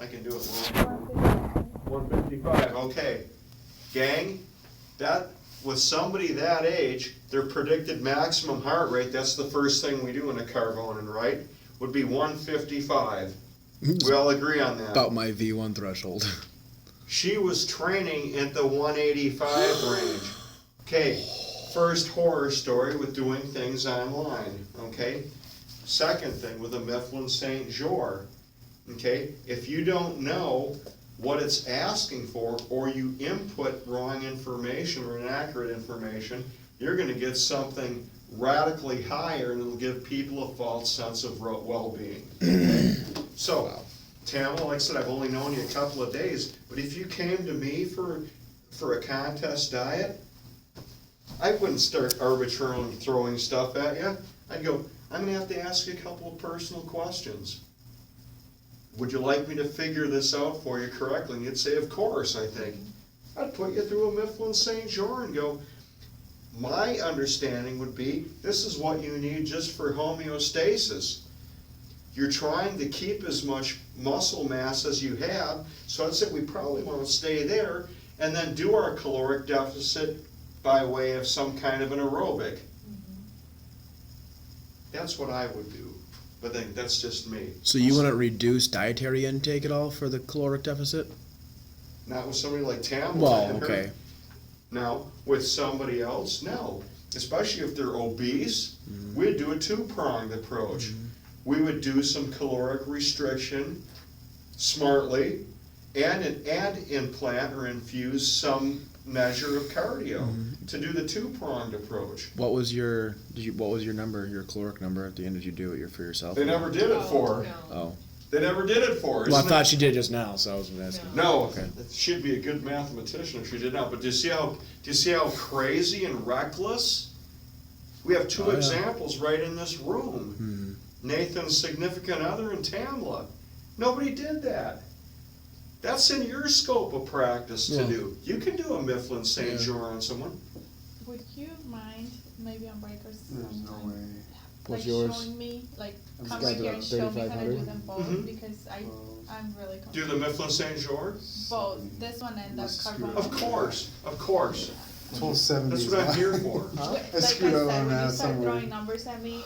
I can do it, Lauren. 155, okay. Gang, that, with somebody that age, their predicted maximum heart rate, that's the first thing we do in a Carbonin, right? Would be 155. We all agree on that. About my V1 threshold. She was training at the 185 range. Okay, first horror story with doing things online, okay? Second thing with the Mifflin St. George, okay? If you don't know what it's asking for, or you input wrong information or inaccurate information, you're gonna get something radically higher and it'll give people a false sense of well-being. So, Tamla, like I said, I've only known you a couple of days, but if you came to me for a contest diet, I wouldn't start arbitrarily throwing stuff at you. I'd go, I'm gonna have to ask you a couple of personal questions. Would you like me to figure this out for you correctly? And you'd say, of course, I think. I'd put you through a Mifflin St. George and go, my understanding would be, this is what you need just for homeostasis. You're trying to keep as much muscle mass as you have, so I'd say we probably want to stay there and then do our caloric deficit by way of some kind of an aerobic. That's what I would do, but then that's just me. So you want to reduce dietary intake at all for the caloric deficit? Not with somebody like Tamla. Well, okay. Now, with somebody else, no. Especially if they're obese, we'd do a two-pronged approach. We would do some caloric restriction smartly and implant or infuse some measure of cardio to do the two-pronged approach. What was your number, your caloric number at the end? Did you do it for yourself? They never did it for her. Oh. They never did it for her. Well, I Isn't thought it? she did just now, so I was asking. No, Okay. she'd be a good mathematician if she did now. But do you see how crazy and reckless? We have two Oh, yeah. examples right in this room. Nathan's significant other and Tamla. Nobody did that. That's in your scope of practice to Yeah. do. You can do a Mifflin St. Yeah. George on someone. Would you mind maybe on breakers? There's no sometime, way. What's like yours? showing me, like I'm come just right here gonna and do show me how to do 3500. them both Mhm. because I'm really Do confused. the Mifflin St. George? Both this one and the Must screw carbon. up. Of course, of course. Whole 70s. That's what I'm here for. Huh? Like I I screwed said, up on when you that start somewhere. throwing numbers at me,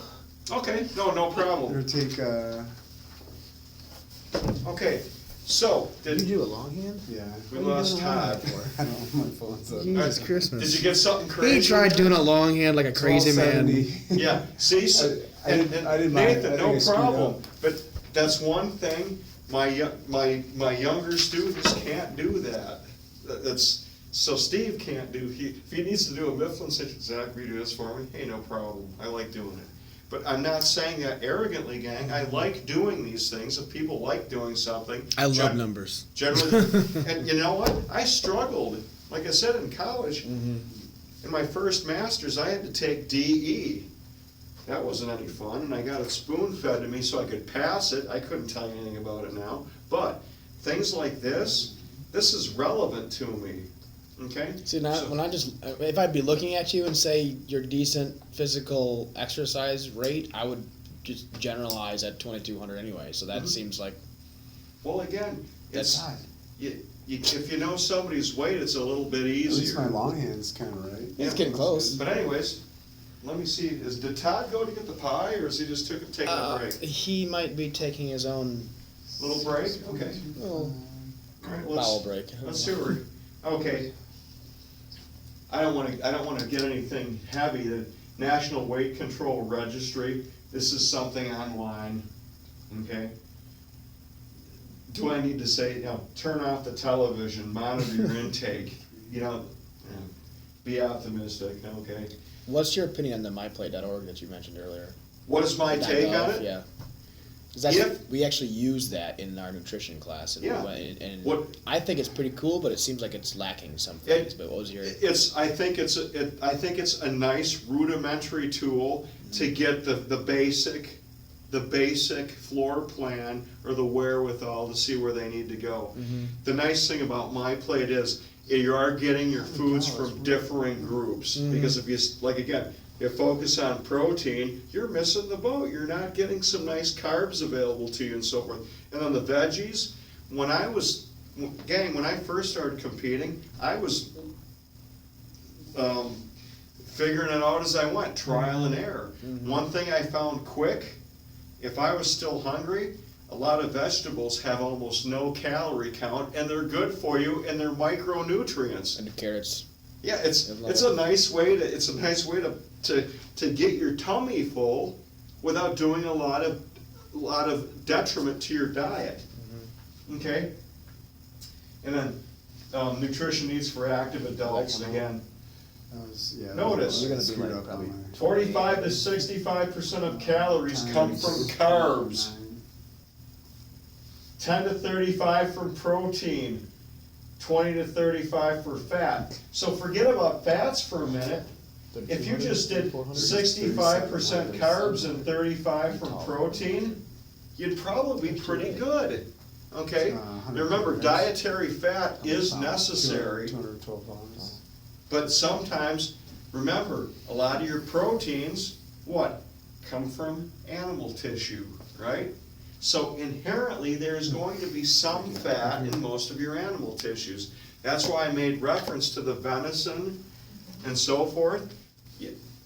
Okay, no problem. Or take, Okay, so, Did you do a longhand? yeah. we lost Todd. I don't know, my phone's up. Jesus Did Christmas. you get something crazy? He tried doing a longhand like a crazy man. 1270. Yeah, see, I didn't mind. Nathan, I no think I screwed problem, up. but that's one thing, my younger students can't do that. So Steve can't do, if he needs to do a Mifflin St. Zach, redo this for me, hey, no problem, I like doing it. But I'm not saying that arrogantly, gang, I like doing these things, if people like doing something. I love numbers. Generally, and you know what, I struggled, like I said, in college, in my first master's, I had to take DE. That wasn't any fun, and I got it spoon-fed to me so I could pass it. I couldn't tell you anything about it now. But things like this is relevant to me, okay? See, now, So- when if I'd be looking at you and say your decent physical exercise rate, I would just generalize at 2200 anyway. So that seems like Well, again, it's, God, if you know somebody's weight, it's a little bit at least my easier. long hand's kinda right. it's getting close. But anyways, let me see, did Todd go to get the pie, or is he just taking a break? He might be taking his own Little break? Okay. little All right, bowel break. Let's see where, okay. I don't wanna get anything heavy, the National Weight Control Registry, this is something online, okay? Do I need to say, turn off the television, monitor your intake, be optimistic, okay? What's your opinion on the myplate.org that you mentioned earlier? What is my take on it? Yeah. 'Cause If- we actually use that in our nutrition class, and, Yeah. and What- I think it's pretty cool, but it seems like it's lacking some things. But what was your? I think it's a nice rudimentary tool to get the basic floor plan or the wherewithal to see where they need to go. The nice thing about my plate is you are getting your foods from differing groups, because if you, like again, you focus on protein, you're missing the boat. You're not getting some nice carbs available to you and so forth. And then the veggies, when I first started competing, I was, figuring it out as I went, trial and error. One thing I found quick, if I was still hungry, a lot of vegetables have almost no calorie count, and they're good for you, and they're micronutrients. And the carrots. Yeah, it's a nice way to get your tummy full without doing a lot of detriment to your diet. Okay? And then nutrition needs for active adults, again. Notice. You're gonna be screwed like up probably on my- 45 to 65% of calories come from carbs. 10 to 35 from protein. 20 to 35 for fat. So forget about fats for a minute. If you just did 65% carbs and 35 from protein, you'd probably be pretty good. Okay? Now remember, dietary fat is necessary. 212 pounds. But sometimes, remember, a lot of your proteins, what? Come from animal tissue, right? So inherently, there's going to be some fat in most of your animal tissues. That's why I made reference to the venison and so forth.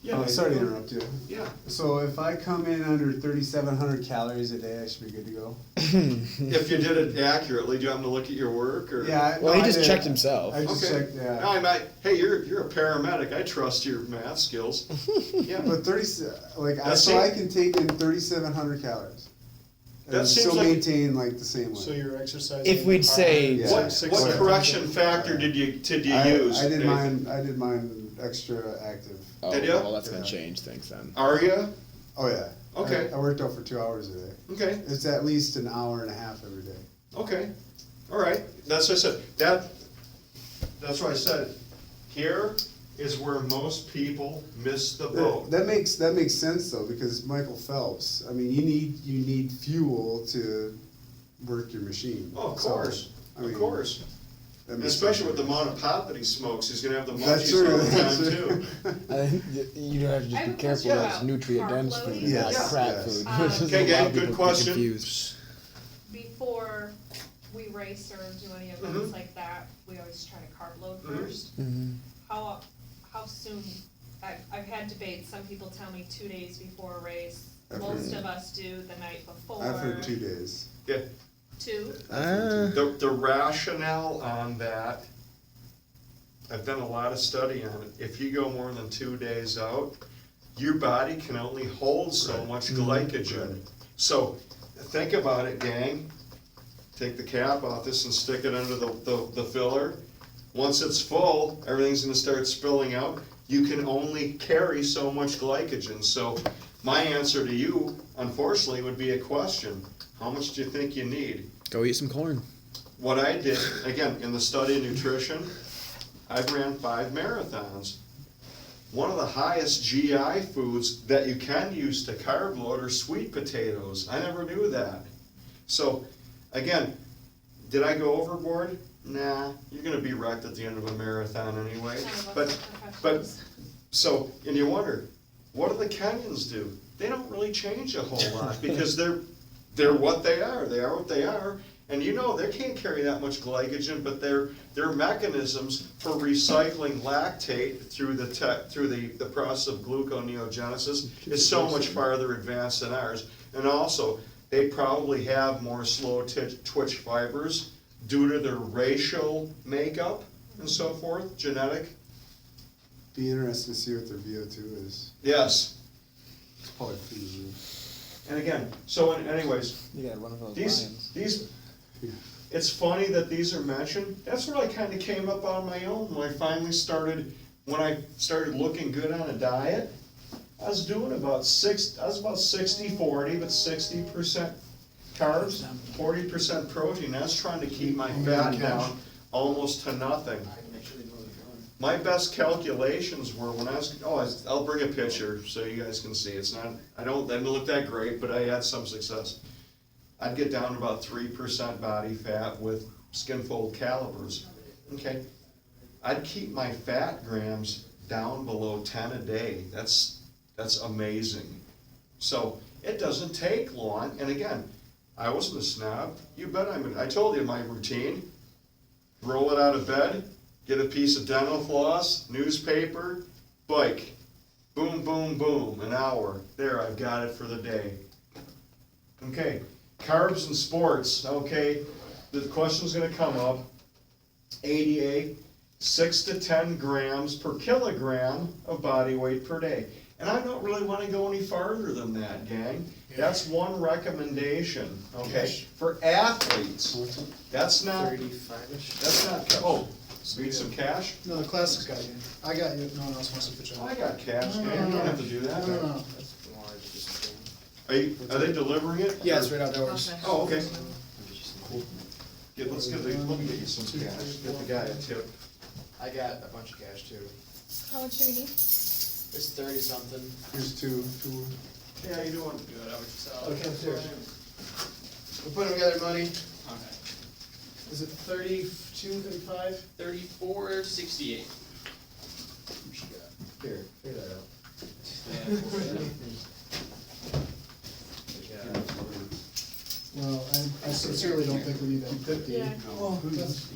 Yeah, Sorry to interrupt you. Yeah. So if I come in under 3,700 calories a day, I should be good to go? If you did it accurately, do you happen to look at your work or? Yeah. Well, no, he I just did. checked himself. I just Okay. checked, yeah. No, I might, hey, you're a paramedic. I trust your math skills. Yeah. But 30, That so I seems- can take in 3,700 calories. That And seems still like- maintain like the same weight. So you're exercising. If we'd say- Yeah. What Six, what seven, correction seven. factor did you I use? did Nathan? mine extra active. Oh, Did ya? well, that's gonna Yeah. change things then. Are you? Oh, yeah. Okay. I worked out for 2 hours a day. Okay, It's at least an hour and a half every day. okay, all right, that's what I said, that's what I said. Here is where most people miss the boat. That makes sense though, because Michael Phelps, I mean, you need fuel to work your machine. Oh, of So, course, I mean, of course. that And makes especially with sense. the amount of pot that he smokes, he's gonna have the That's munchies all true, the that's time true. too. I think you have to I just have be a careful question that about it's nutrient dense carb food, loading. not Yes, crap yes. food. Um, which is Okay, a lot gang, of good people get question. confused. Before we race or do any events Mhm. like that, we always try to carb load Mhm. first. How soon, I've had debates, some people tell me 2 days before a race. I've Most heard- of us do the night before. I've heard 2 days. Yeah, 2? the rationale on that, I've done a lot of study on it. If you go more than 2 days out, your body can only hold so Right. much glycogen. Right. So, think about it, gang. Take the cap off this and stick it under the filler. Once it's full, everything's gonna start spilling out. You can only carry so much glycogen. So, my answer to you, unfortunately, would be a question. How much do you think you need? Go eat some corn. What I did, again, in the study of nutrition, I ran 5 marathons. One of the highest GI foods that you can use to carb load are sweet potatoes. I never knew that. So, again, did I go overboard? Nah, you're gonna be wrecked at the end of a marathon anyway. But, so, and you wonder, what do the Kenyans do? They don't really change a whole lot, because they're what they are what they are. And you know, they can't carry that much glycogen, but their mechanisms for recycling lactate through the process of gluconeogenesis is so much farther advanced than ours. And also, they probably have more slow twitch fibers due to their racial makeup and so forth, genetic. Be interesting to see what their VO2 is. Yes, It's probably through the roof. and again, so anyways, You gotta run with those these, it's funny that these are mentioned. That's where I kinda came up on my own when I finally started, looking good on a diet. I was doing about 60-40, but 60% carbs, 40% protein. I was trying to keep my fat down almost to nothing. My best calculations were when I'll bring a picture so you guys can see. It's not, I didn't look that great, but I had some success. I'd get down to about 3% body fat with skin-fold calipers. Okay, I'd keep my fat grams down below 10 a day. That's amazing. So it doesn't take long, and again, I wasn't a snob. You bet I told you my routine. Roll it out of bed, get a piece of dental floss, newspaper, bike. Boom, boom, boom, an hour. There, I've got it for the day. Okay, carbs and sports, okay, the question's gonna come up. ADA, 6 to 10 grams per kilogram of body weight per day. And I don't really wanna go any farther than that, gang. That's one recommendation, okay, for athletes. That's not, 35-ish. that's not, oh, need some cash? No, the classics got you. I got you if no one else wants to pitch in. I got cash, No, no, gang, you don't no. have to do that. No. Are they delivering it? Yeah, it's right outdoors. Oh, okay. Let me get you some cash, get the guy a tip. I got a bunch of cash too. How much do we need? It's 30 something. Here's two. Yeah, how you doing? Good, how about yourself? Okay, cheers. We're putting together money. Okay. Is it 32, 35? 3468. Here, figure that out. Well, I sincerely don't think we need that 50. Yeah. Well,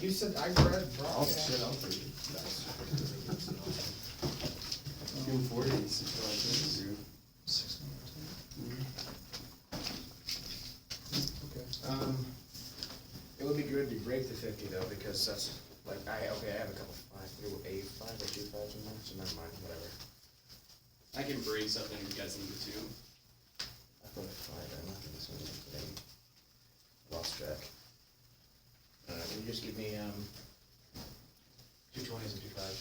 you said I read wrong. I'll shit out for you. Give him 40. Okay. It would be good to break the 50 though, because that's like, I have a couple, five or two fives in there, so never mind, whatever. I can break something if you guys need it too. I put a 5, I'm not gonna say anything. Lost track. Can you just give me, 2 20s and 2 5s?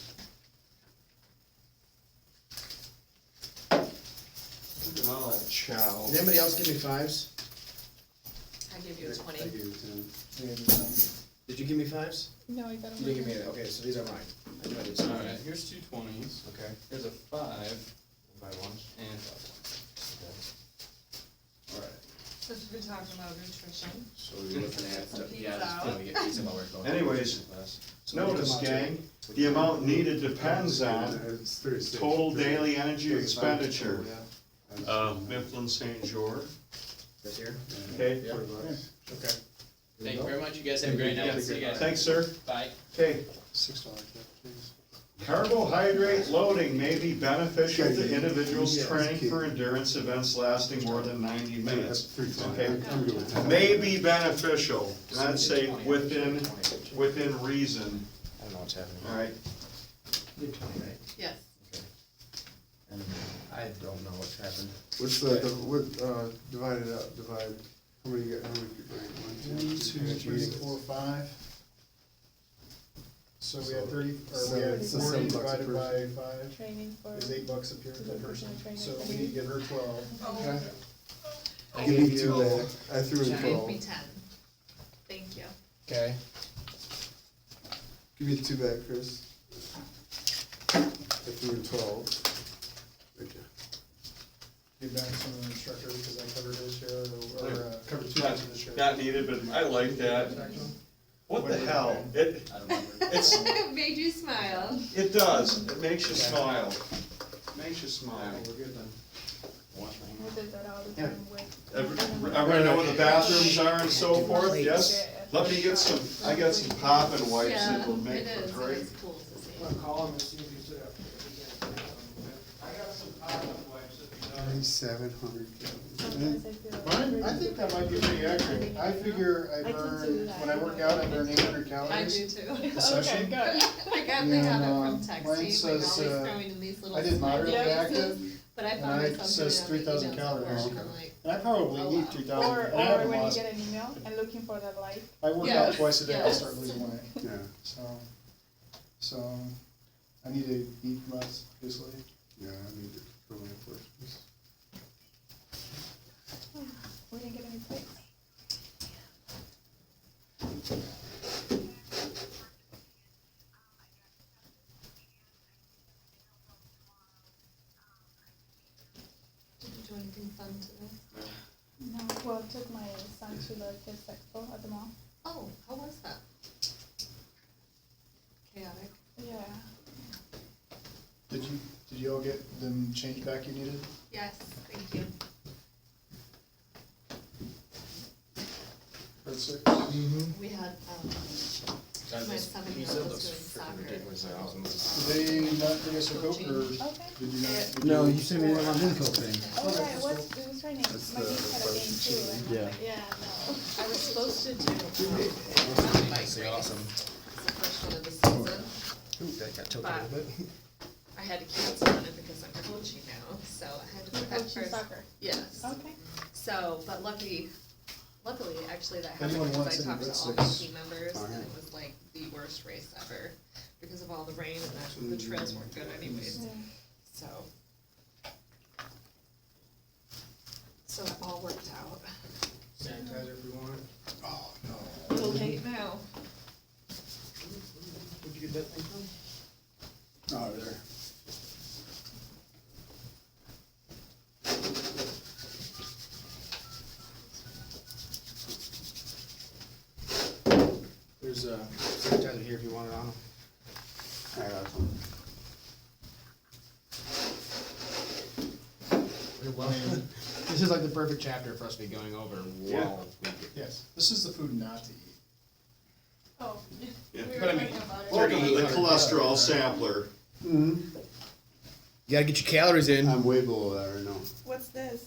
Look at all that chow. Did anybody else give me 5s? I give you a I 20. gave you 10. Did you give me 5s? No, I got them. You didn't give me, okay, so these are mine. I knew I did something. Alright, here's 2 20s. Okay. Here's a 5 Buy one. and 5 Okay. Alright. Since we've been talking about nutrition. So we're looking at, Some yeah, just pizza. let me get pizza while we're going. Anyways, So what do you notice, come out to? gang, the amount needed depends on It's 36. total daily energy 35 expenditure. total, yeah. Mifflin St. George, This here? okay? Yeah. $40. Okay. Thank you very much, you guys have a great night, see you guys. Thanks, sir. Bye. Okay, $6 cap, please. carbohydrate loading may be beneficial Okay. to individuals Yes. training for endurance events lasting more than 90 That's minutes. 35. Okay. I'm good with that. May be beneficial, and I'd say 20. within 20. reason, I don't know what's happening. all right? You did 20, right? Yes. Okay. And I don't know what's happened. What's divide it up, divide, how many people are you? 1, 2, 3, 4, 5. So we had 30, or we had So 40 $7 a divided by person. 5. Training for. Is $8 a period per person. Training So for we need to give her 12. Okay. I Give gave me 2 you, back, I threw in 10. 12. 10. Thank you. okay, Give me the 2 back, Chris. I threw in 12. Thank you. Give back some of the instructor because I covered his share, or covered 2 Not, of his share. not needed, but I like that. What the hell? It, I don't remember. it's, It made you smile. it does, it makes you smile. Makes you smile. we're good then. We did that all the time with. Everybody know where the bathrooms are and so forth, yes? Let me get some, I got some popping wipes that will make it for is. great. It is cool to see. I'll call him and see if he's there. I got some popping wipes if you know. 3,700 calories. Sometimes I feel Mine, I think that might be pretty accurate. I figure I I can do burn, that. when I work out, I burn 800 I calories. do too. A session. good. I got And, they have it mine from texting, says, like always throwing in these little. I did moderately smiley active, faces, but I and found I myself says doing it on 3,000 emails at calories. work, I'm like, and I probably Oh, eat wow. 3,000. Or, and I or haven't when you lost. get an email and looking for that like. I work Yeah. out twice a day, I Yes. start losing weight, Yeah, so I need to eat less, basically. yeah, I need to fill my portions. We didn't get any plates. did you do anything fun today? No, well, I took my son to the Kids Expo at the mall. Oh, how was that? Chaotic. Yeah. Did you all get them change back you needed? Yes, thank you. We had, God, my this seven-year-old pizza was looks doing freaking soccer. ridiculous. They're awesome. Did they not bring us a Coke, or Okay. did you not? did No, you- you sent me the London Coke thing. Oh, right, it was raining. That's My the niece had a game too, and I'm Yeah. like, yeah, no. I was supposed to do, bike race. They're awesome. It's the first one of the season, Ooh, that got tilted a But- little bit. I had to cancel on it because I'm coaching now, so I had to You put that coach in first. soccer? Yes, Okay. so, but luckily, actually that If happened anyone because wants I any talked to all breadsticks. my team members, and Alright. it was like the worst race ever, because of all the rain and the trails weren't good anyways, Yeah. so. So it all worked out. Sanitizer if we want. Oh, no. A little late now. Where'd you get that thing from? Oh, there. There's a sanitizer here if you want it on. I got some. This is like the perfect chapter for us to be going over Yeah. while we get. Yes, this is the food not to eat. Oh, Yeah. we were But I mean, talking about it. Welcome to the cholesterol sampler. Mm-hmm. You gotta get your calories in. I'm way below that right now. What's this?